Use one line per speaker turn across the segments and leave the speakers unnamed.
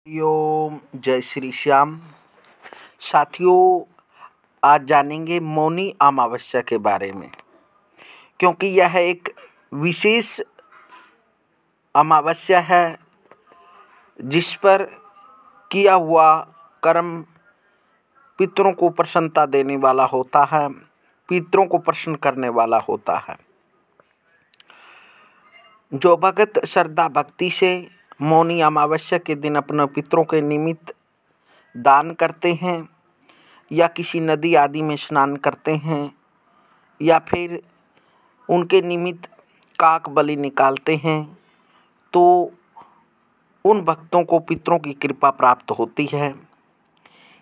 ओम जय श्री श्याम। साथियों, आज जानेंगे मौनी अमावस्या के बारे में, क्योंकि यह एक विशेष अमावस्या है जिस पर किया हुआ कर्म पितरों को प्रसन्नता देने वाला होता है, पितरों को प्रसन्न करने वाला होता है। जो भगत श्रद्धा भक्ति से मौनी अमावस्या के दिन अपने पितरों के निमित्त दान करते हैं या किसी नदी आदि में स्नान करते हैं या फिर उनके निमित्त काक बलि निकालते हैं, तो उन भक्तों को पितरों की कृपा प्राप्त होती है।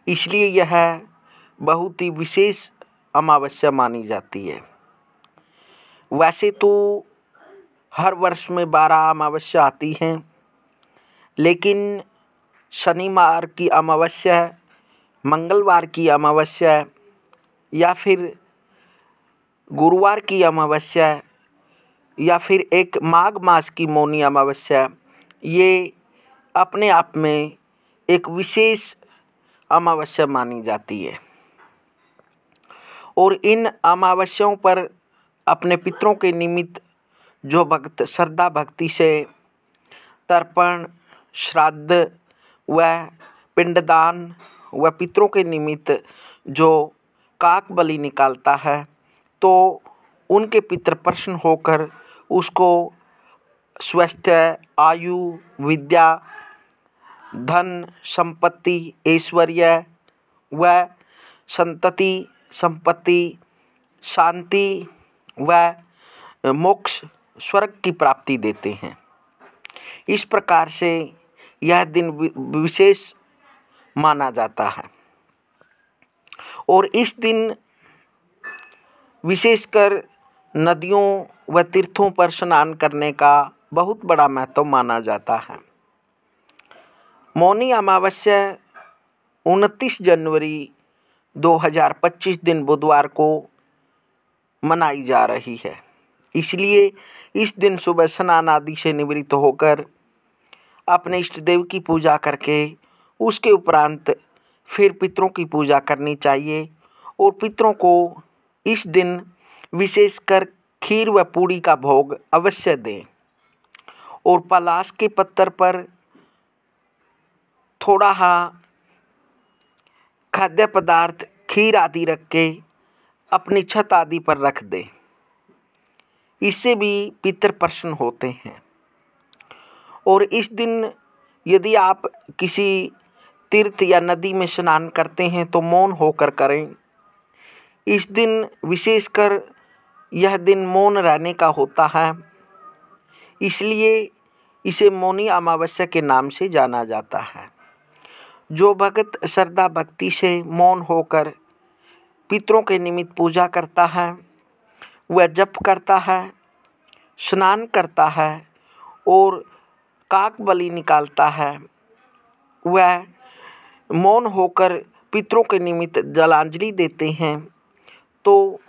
इसलिए यह बहुत ही विशेष अमावस्या मानी जाती है। वैसे तो हर वर्ष में 12 अमावस्या आती हैं, लेकिन शनिवार की अमावस्या, मंगलवार की अमावस्या या फिर गुरुवार की अमावस्या या फिर एक माघ मास की मौनी अमावस्या, ये अपने आप में एक विशेष अमावस्या मानी जाती है। और इन अमावस्याओं पर अपने पितरों के निमित्त जो भक्त श्रद्धा भक्ति से तर्पण, श्राद्ध व पिंडदान व पितरों के निमित्त जो काक बलि निकालता है, तो उनके पितर प्रसन्न होकर उसको स्वास्थ्य, आयु, विद्या, धन, संपत्ति, ऐश्वर्य व संतति, संपत्ति, शांति व मोक्ष, स्वर्ग की प्राप्ति देते हैं। इस प्रकार से यह दिन विशेष माना जाता है। और इस दिन विशेषकर नदियों व तीर्थों पर स्नान करने का बहुत बड़ा महत्व माना जाता है। मौनी अमावस्या 29 जनवरी 2025 दिन बुधवार को मनाई जा रही है। इसलिए इस दिन सुबह स्नान आदि से निवृत्त होकर अपने इष्ट देव की पूजा करके उसके उपरांत फिर पितरों की पूजा करनी चाहिए। और पितरों को इस दिन विशेषकर खीर व पूड़ी का भोग अवश्य दें और पलाश के पत्थर पर थोड़ा खाद्य पदार्थ, खीर आदि रख के अपनी छत आदि पर रख दें। इससे भी पितर प्रसन्न होते हैं। और इस दिन यदि आप किसी तीर्थ या नदी में स्नान करते हैं तो मौन होकर करें। इस दिन विशेषकर यह दिन मौन रहने का होता है, इसलिए इसे मौनी अमावस्या के नाम से जाना जाता है। जो भक्त श्रद्धा भक्ति से मौन होकर पितरों के निमित्त पूजा करता है, वह जप करता है, स्नान करता है और काक बलि निकालता है, वह मौन होकर पितरों के निमित्त जलांजलि देते हैं, तो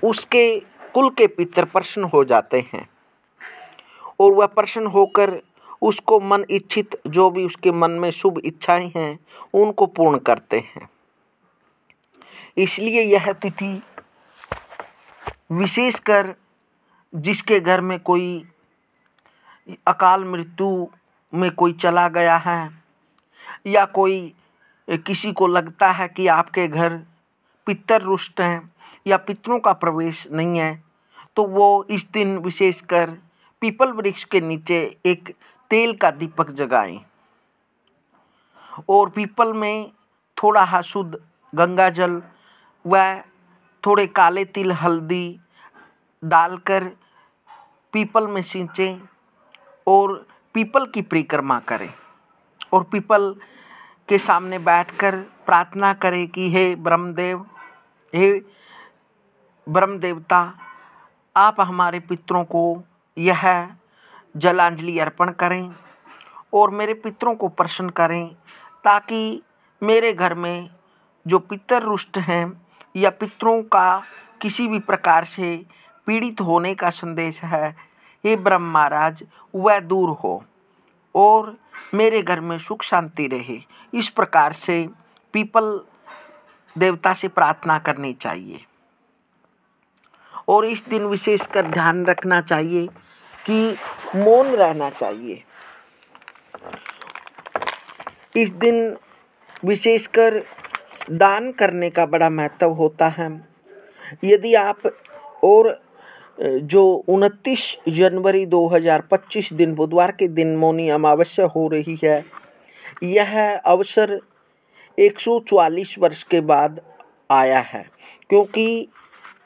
उसके कुल के पितर प्रसन्न हो जाते हैं और वह प्रसन्न होकर उसको मन इच्छित जो भी उसके मन में शुभ इच्छाएं हैं उनको पूर्ण करते हैं। इसलिए यह तिथि विशेषकर जिसके घर में कोई अकाल मृत्यु में कोई चला गया है या कोई किसी को लगता है कि आपके घर पितर रुष्ट हैं या पितरों का प्रवेश नहीं है, तो वो इस दिन विशेषकर पीपल वृक्ष के नीचे एक तेल का दीपक जगाएं और पीपल में थोड़ा शुद्ध गंगा जल व थोड़े काले तिल, हल्दी डालकर पीपल में सींचें और पीपल की परिक्रमा करें और पीपल के सामने बैठकर प्रार्थना करें कि हे ब्रह्मदेव, हे ब्रह्म देवता, आप हमारे पितरों को यह जलांजलि अर्पण करें और मेरे पितरों को प्रसन्न करें, ताकि मेरे घर में जो पितर रुष्ट हैं या पितरों का किसी भी प्रकार से पीड़ित होने का संदेश है, हे ब्रह्म महाराज, वह दूर हो और मेरे घर में सुख शांति रहे, इस प्रकार से पीपल देवता से प्रार्थना करनी चाहिए। और इस दिन विशेषकर ध्यान रखना चाहिए कि मौन रहना चाहिए। इस दिन विशेषकर दान करने का बड़ा महत्व होता है। यदि आप और जो 29 जनवरी 2025 दिन बुधवार के दिन मौनी अमावस्या हो रही है, यह अवसर 144 वर्ष के बाद आया है, क्योंकि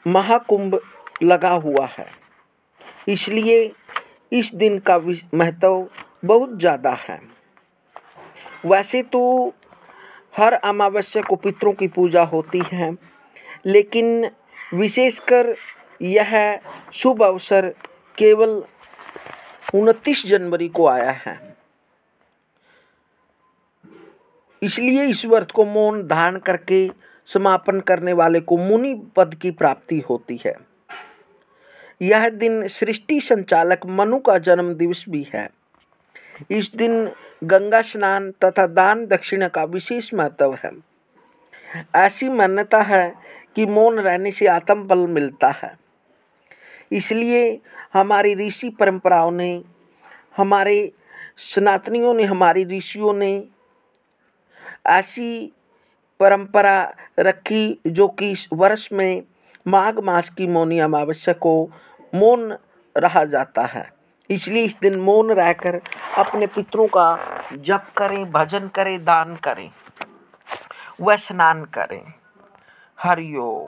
महाकुंभ लगा हुआ है। इसलिए इस दिन का महत्व बहुत ज़्यादा है। वैसे तो हर अमावस्या को पितरों की पूजा होती है, लेकिन विशेषकर यह शुभ अवसर केवल 29 जनवरी को आया है। इसलिए इस व्रत को मौन धारण करके समापन करने वाले को मुनि पद की प्राप्ति होती है। यह दिन सृष्टि संचालक मनु का जन्म दिवस भी है। इस दिन गंगा स्नान तथा दान दक्षिणा का विशेष महत्व है। ऐसी मान्यता है कि मौन रहने से आत्म बल मिलता है। इसलिए हमारी ऋषि परंपराओं ने, हमारे सनातनियों ने, हमारी ऋषियों ने ऐसी परंपरा रखी जो कि इस वर्ष में माघ मास की मौनी अमावस्या को मौन रहा जाता है। इसलिए इस दिन मौन रहकर अपने पितरों का जप करें, भजन करें, दान करें व स्नान करें। हरि ओम।